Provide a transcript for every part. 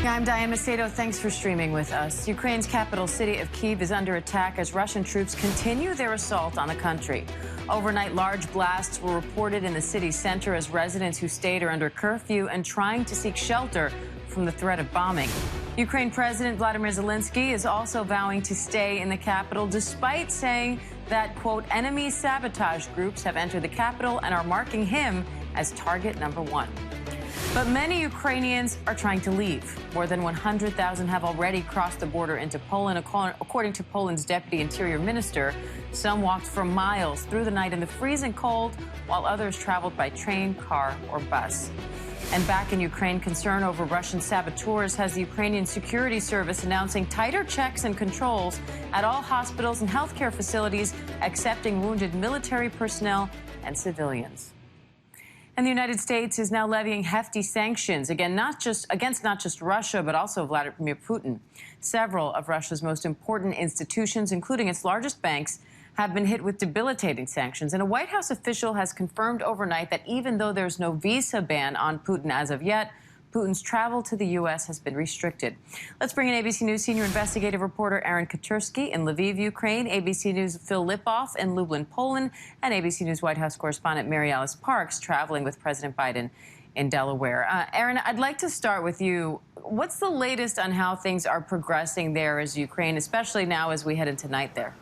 Yeah, I'm DIANE MACEDO. Thanks for streaming with us. Ukraine's capital city of Kyiv is under attack as Russian troops continue their assault on the country. Overnight, large blasts were reported in the city center as residents who stayed are under curfew and trying to seek shelter from the threat of bombing. Ukraine President Vladimir Zelensky is also vowing to stay in the capital despite saying that, quote, enemy sabotage groups have entered the capital and are marking him as target number one. But many Ukrainians are trying to leave. More than 100,000 have already crossed the border into Poland, according to Poland's deputy interior minister. Some walked for miles through the night in the freezing cold, while others traveled by train, car, or bus. And back in Ukraine, concern over Russian saboteurs has the Ukrainian Security Service announcing tighter checks and controls at all hospitals and healthcare facilities, accepting wounded military personnel and civilians. And the United States is now levying hefty sanctions, against not just Russia, but also Vladimir Putin. Several of Russia's most important institutions, including its largest banks, have been hit with debilitating sanctions. And a White House official has confirmed overnight that even though there's no visa ban on Putin as of yet, Putin's travel to the U.S. has been restricted. Let's bring in ABC News senior investigative reporter Aaron Katersky in Lviv, Ukraine, ABC News' Phil Lipoff in Lublin, Poland, and ABC News White House correspondent Mary Alice Parks traveling with President Biden in Delaware. Aaron, I'd like to start with you. What's the latest on how things are progressing there as Ukraine, especially now as we head into night there?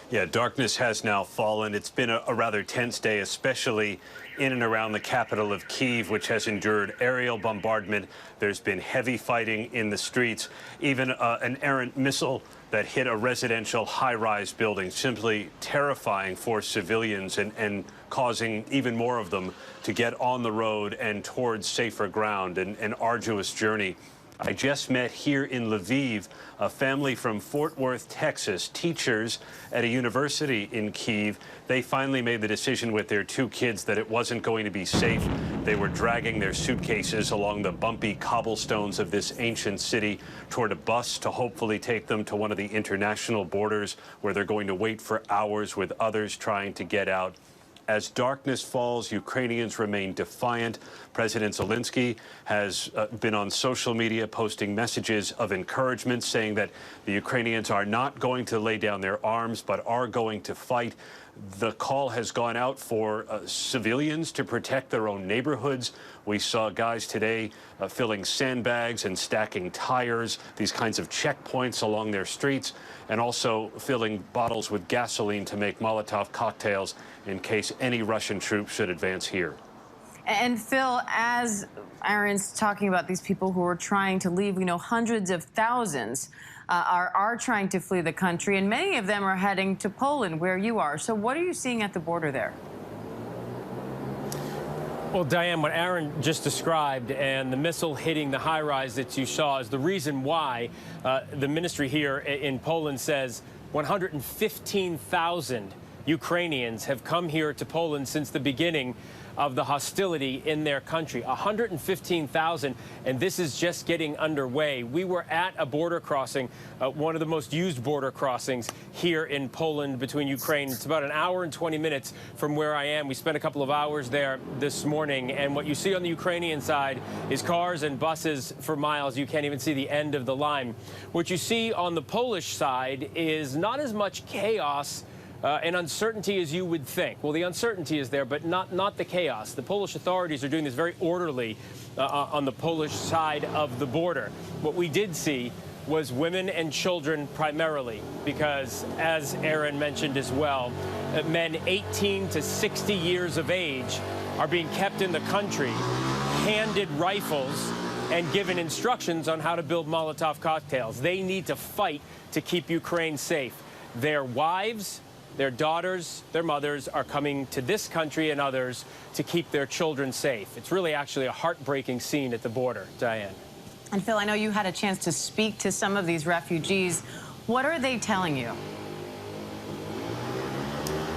Yeah, darkness has now fallen. It's been a rather tense day, especially in and around the capital of Kyiv, which has endured aerial bombardment. There's been heavy fighting in the streets, even an errant missile that hit a residential high-rise building, simply terrifying for civilians and causing even more of them to get on the road and towards safer ground, an arduous journey. I just met here in Lviv a family from Fort Worth, Texas, teachers at a university in Kyiv. They finally made the decision with their two kids that it wasn't going to be safe. They were dragging their suitcases along the bumpy cobblestones of this ancient city toward a bus to hopefully take them to one of the international borders where they're going to wait for hours with others trying to get out. As darkness falls, Ukrainians remain defiant. President Zelensky has been on social media posting messages of encouragement, saying that the Ukrainians are not going to lay down their arms, but are going to fight. The call has gone out for civilians to protect their own neighborhoods. We saw guys today filling sandbags and stacking tires, these kinds of checkpoints along their streets, and also filling bottles with gasoline to make Molotov cocktails in case any Russian troops should advance here. And Phil, as Aaron's talking about these people who are trying to leave, we know hundreds of thousands are trying to flee the country, and many of them are heading to Poland, where you are. So what are you seeing at the border there? Well, Diane, what Aaron just described and the missile hitting the high-rise that you saw is the reason why the ministry here in Poland says 115,000 Ukrainians have come here to Poland since the beginning of the hostility in their country. 115,000, and this is just getting underway. We were at a border crossing, one of the most used border crossings here in Poland between Ukraine. It's about an hour and 20 minutes from where I am. We spent a couple of hours there this morning, and what you see on the Ukrainian side is cars and buses for miles. You can't even see the end of the line. What you see on the Polish side is not as much chaos and uncertainty as you would think. Well, the uncertainty is there, but not the chaos. The Polish authorities are doing this very orderly on the Polish side of the border. What we did see was women and children primarily, because, as Aaron mentioned as well, men 18 to 60 years of age are being kept in the country, handed rifles, and given instructions on how to build Molotov cocktails. They need to fight to keep Ukraine safe. Their wives, their daughters, their mothers are coming to this country and others to keep their children safe. It's really actually a heartbreaking scene at the border, Diane. And Phil, I know you had a chance to speak to some of these refugees. What are they telling you?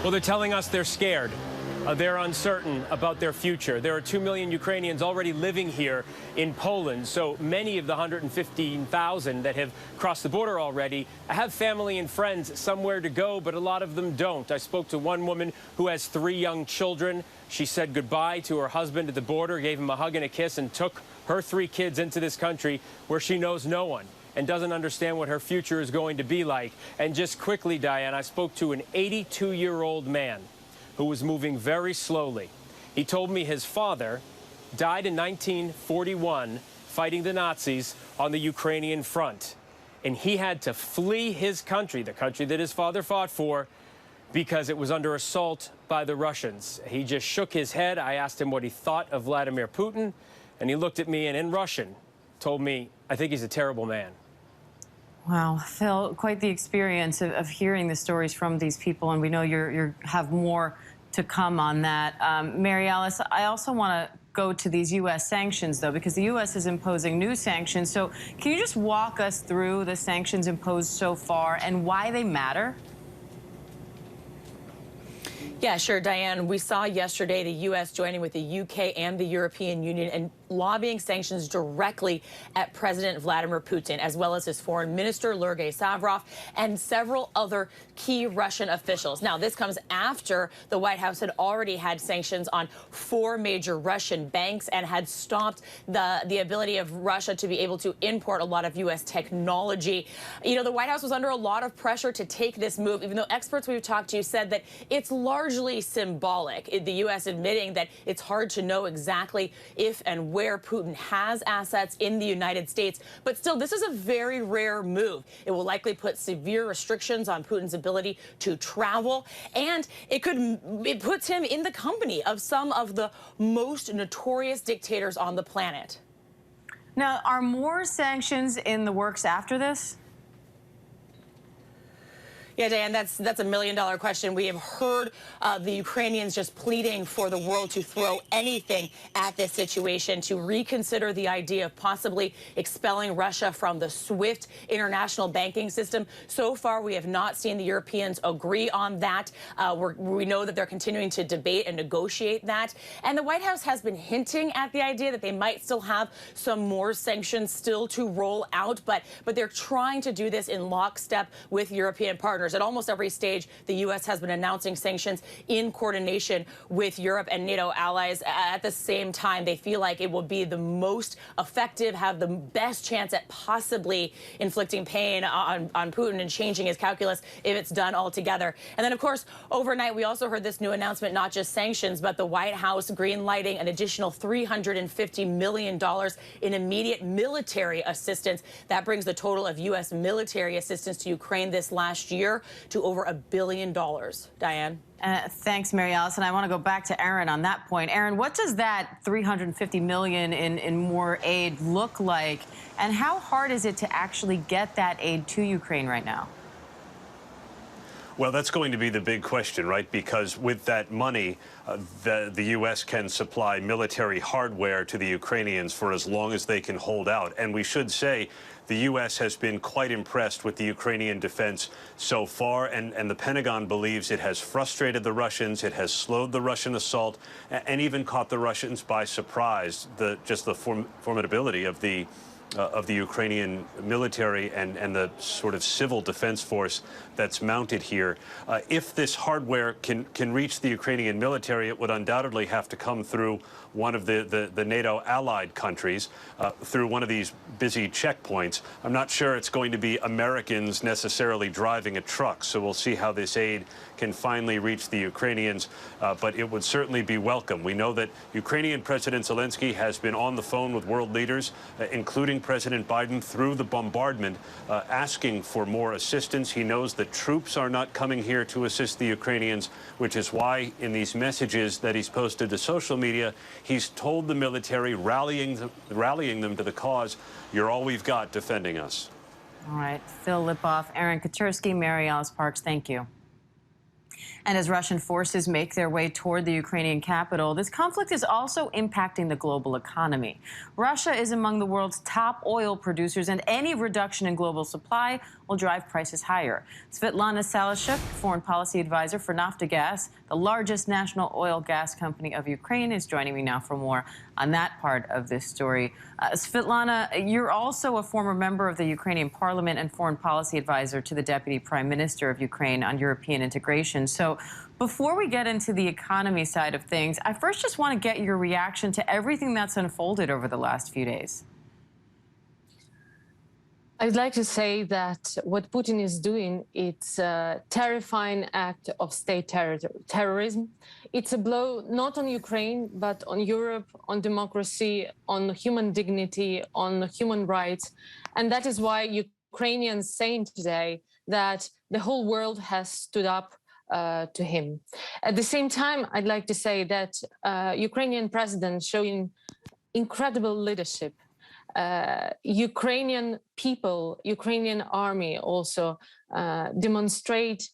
Well, they're telling us they're scared. They're uncertain about their future. There are 2 million Ukrainians already living here in Poland, so many of the 115,000 that have crossed the border already have family and friends somewhere to go, but a lot of them don't. I spoke to one woman who has 3 young children. She said goodbye to her husband at the border, gave him a hug and a kiss, and took her 3 kids into this country where she knows no one and doesn't understand what her future is going to be like. And just quickly, Diane, I spoke to an 82-year-old man who was moving very slowly. He told me his father died in 1941 fighting the Nazis on the Ukrainian front. And he had to flee his country, the country that his father fought for, because it was under assault by the Russians. He just shook his head. I asked him what he thought of Vladimir Putin, and he looked at me and in Russian told me, I think he's a terrible man. Wow, Phil, quite the experience of hearing the stories from these people, and we know you have more to come on that. Mary Alice, I also want to go to these U.S. sanctions, though, because the U.S. is imposing new sanctions. So can you just walk us through the sanctions imposed so far and why they matter? Yeah, sure, Diane. We saw yesterday the U.S. joining with the U.K. and the European Union and lobbying sanctions directly at President Vladimir Putin, as well as his foreign minister, Sergei Lavrov, and several other key Russian officials. Now, this comes after the White House had already had sanctions on 4 major Russian banks and had stopped the ability of Russia to be able to import a lot of U.S. technology. You know, the White House was under a lot of pressure to take this move, even though experts we've talked to said that it's largely symbolic. The U.S. admitting that it's hard to know exactly if and where Putin has assets in the United States. But still, this is a very rare move. It will likely put severe restrictions on Putin's ability to travel, and it puts him in the company of some of the most notorious dictators on the planet. Now, are more sanctions in the works after this? Yeah, Diane, that's a $1 million question. We have heard the Ukrainians just pleading for the world to throw anything at this situation, to reconsider the idea of possibly expelling Russia from the SWIFT international banking system. So far, we have not seen the Europeans agree on that. We know that they're continuing to debate and negotiate that. And the White House has been hinting at the idea that they might still have some more sanctions still to roll out, but they're trying to do this in lockstep with European partners. At almost every stage, the U.S. has been announcing sanctions in coordination with Europe and NATO allies. At the same time, they feel like it will be the most effective, have the best chance at possibly inflicting pain on Putin and changing his calculus if it's done all together. And then, of course, overnight, we also heard this new announcement, not just sanctions, but the White House green-lighting an additional $350 million in immediate military assistance. That brings the total of U.S. military assistance to Ukraine this last year to over $1 billion. Diane? Thanks, Mary Alice. And I want to go back to Aaron on that point. Aaron, what does that $350 million in more aid look like? And how hard is it to actually get that aid to Ukraine right now? Well, that's going to be the big question, right? Because with that money, the U.S. can supply military hardware to the Ukrainians for as long as they can hold out. And we should say the U.S. has been quite impressed with the Ukrainian defense so far, and the Pentagon believes it has frustrated the Russians, it has slowed the Russian assault, and even caught the Russians by surprise. Just the formidability of the Ukrainian military and the sort of civil defense force that's mounted here. If this hardware can reach the Ukrainian military, it would undoubtedly have to come through one of the NATO allied countries, through one of these busy checkpoints. I'm not sure it's going to be Americans necessarily driving a truck, so we'll see how this aid can finally reach the Ukrainians, but it would certainly be welcome. We know that Ukrainian President Zelensky has been on the phone with world leaders, including President Biden, through the bombardment, asking for more assistance. He knows that troops are not coming here to assist the Ukrainians, which is why in these messages that he's posted to social media, he's told the military, rallying them to the cause, you're all we've got defending us. All right, Phil Lipoff, Aaron Katursky, Mary Alice Parks, thank you. And as Russian forces make their way toward the Ukrainian capital, this conflict is also impacting the global economy. Russia is among the world's top oil producers, and any reduction in global supply will drive prices higher. Svetlana Salashuk, foreign policy advisor for Naftogaz, the largest national oil gas company of Ukraine, is joining me now for more on that part of this story. Svetlana, you're also a former member of the Ukrainian parliament and foreign policy advisor to the Deputy Prime Minister of Ukraine on European integration. So before we get into the economy side of things, I first just want to get your reaction to everything that's unfolded over the last few days. I'd like to say that what Putin is doing, it's a terrifying act of state terrorism. It's a blow not on Ukraine, but on Europe, on democracy, on human dignity, on human rights. And that is why Ukrainians saying today that the whole world has stood up to him. At the same time, I'd like to say that Ukrainian president showing incredible leadership. Ukrainian people, Ukrainian army also demonstrate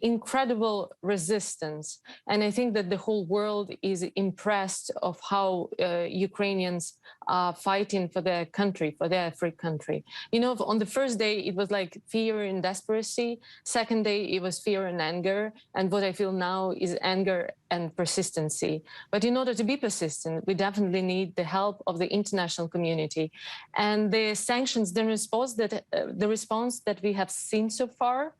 incredible resistance. And I think that the whole world is impressed of how Ukrainians are fighting for their country, for their free country. You know, on the first day, it was like fear and desperation. Second day, it was fear and anger. And what I feel now is anger and persistency. But in order to be persistent, we definitely need the help of the international community. And the sanctions, the response that we have seen so far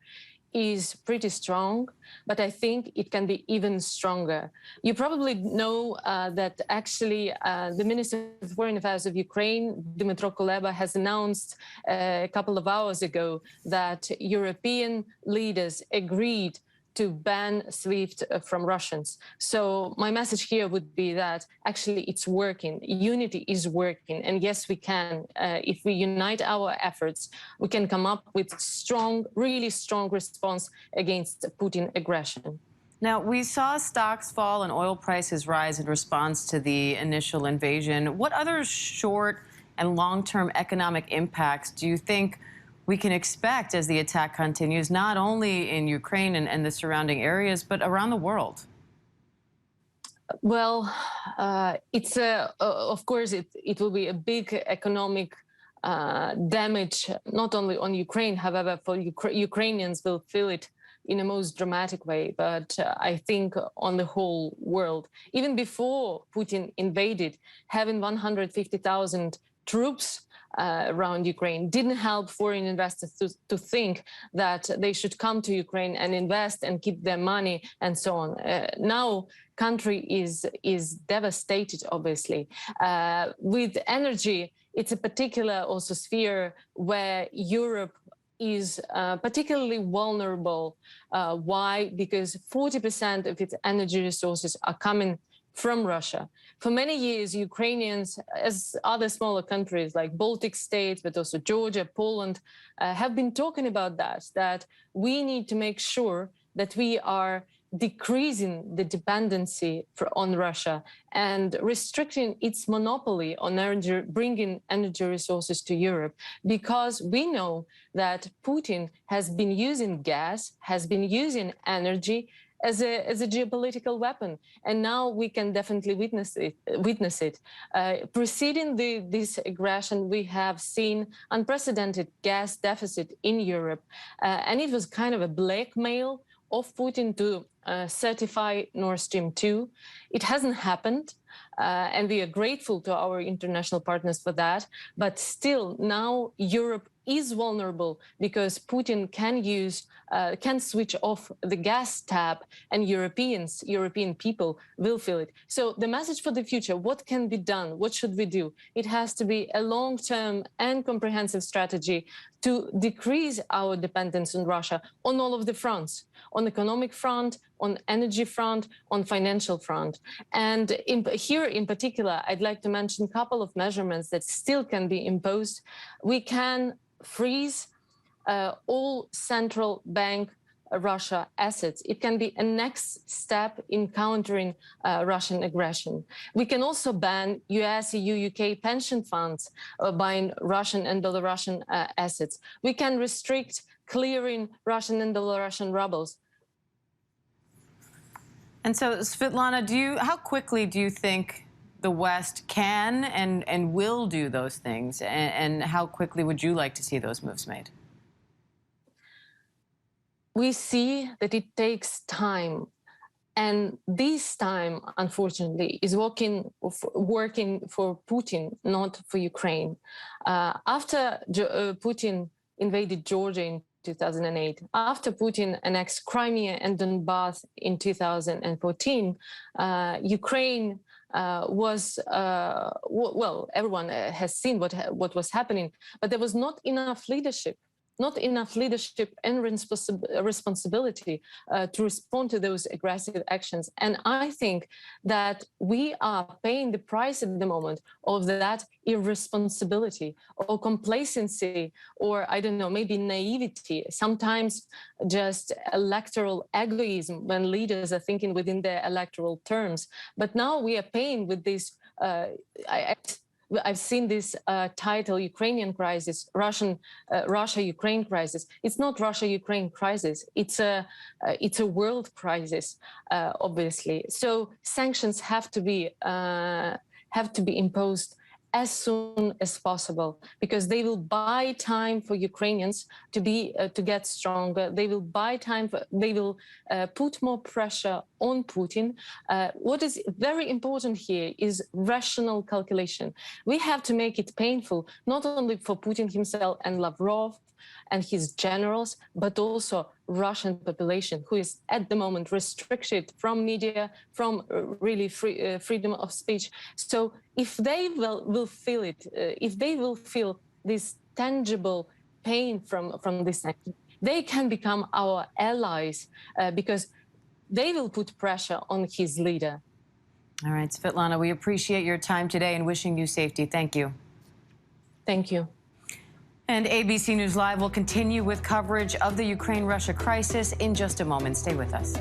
is pretty strong, but I think it can be even stronger. You probably know that actually the Minister of Foreign Affairs of Ukraine, Dmytro Kuleba, has announced a couple of hours ago that European leaders agreed to ban SWIFT from Russians. So my message here would be that actually it's working. Unity is working. And yes, we can. If we unite our efforts, we can come up with strong, really strong response against Putin aggression. Now, we saw stocks fall and oil prices rise in response to the initial invasion. What other short and long-term economic impacts do you think we can expect as the attack continues, not only in Ukraine and the surrounding areas, but around the world? Well, it's of course, it will be a big economic damage, not only on Ukraine, however, for Ukrainians will feel it in a most dramatic way, but I think on the whole world. Even before Putin invaded, having 150,000 troops around Ukraine didn't help foreign investors to think that they should come to Ukraine and invest and keep their money and so on. Now, country is devastated, obviously. With energy, it's a particular also sphere where Europe is particularly vulnerable. Why? Because 40% of its energy resources are coming from Russia. For many years, Ukrainians, as other smaller countries like Baltic states, but also Georgia, Poland, have been talking about that we need to make sure that we are decreasing the dependency on Russia and restricting its monopoly on energy, bringing energy resources to Europe, because we know that Putin has been using gas, has been using energy as a geopolitical weapon, and now we can definitely witness it. Preceding this aggression, we have seen unprecedented gas deficit in Europe, and it was kind of a blackmail of Putin to certify Nord Stream 2. It hasn't happened, and we are grateful to our international partners for that. But still, now Europe is vulnerable because Putin can switch off the gas tap, and European people will feel it. So the message for the future: what can be done? What should we do? It has to be a long-term and comprehensive strategy to decrease our dependence on Russia on all of the fronts: on economic front, on energy front, on financial front. And here in particular, I'd like to mention a couple of measurements that still can be imposed. We can freeze all central bank Russia assets. It can be a next step in countering Russian aggression. We can also ban US, EU, UK pension funds buying Russian and Belarusian assets. We can restrict clearing Russian and Belarusian rubles. And so, Svetlana, how quickly do you think the West can and will do those things? And how quickly would you like to see those moves made? we see that it takes time. And this time, unfortunately, is working for Putin, not for Ukraine. After Putin invaded Georgia in 2008, after Putin annexed Crimea and Donbass in 2014, Ukraine was, well, everyone has seen what was happening, but there was not enough leadership. Not enough leadership and responsibility to respond to those aggressive actions. And I think that we are paying the price at the moment of that irresponsibility or complacency, or I don't know, maybe naivety, sometimes just electoral egoism when leaders are thinking within their electoral terms. But now we are paying with this, I've seen this title, Ukrainian crisis, Russia-Ukraine crisis. It's not Russia-Ukraine crisis. It's a world crisis, obviously. So sanctions have to be imposed as soon as possible, because they will buy time for Ukrainians to get stronger. They will buy time. They will put more pressure on Putin. What is very important here is rational calculation. We have to make it painful, not only for Putin himself and Lavrov and his generals, but also Russian population, who is at the moment restricted from media, from really freedom of speech. So if they will feel it, if they will feel this tangible pain from this action, they can become our allies because they will put pressure on his leader. All right, Svetlana, we appreciate your time today and wishing you safety. Thank you. Thank you. And ABC News Live will continue with coverage of the Ukraine-Russia crisis in just a moment. Stay with us.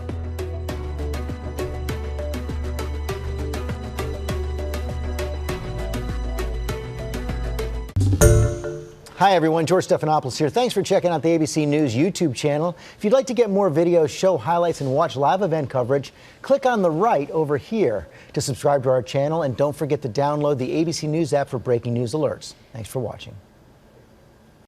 Hi everyone, George Stephanopoulos here. Thanks for checking out the ABC News YouTube channel. If you'd like to get more videos, show highlights, and watch live event coverage, click on the right over here to subscribe to our channel, and don't forget to download the ABC News app for breaking news alerts. Thanks for watching.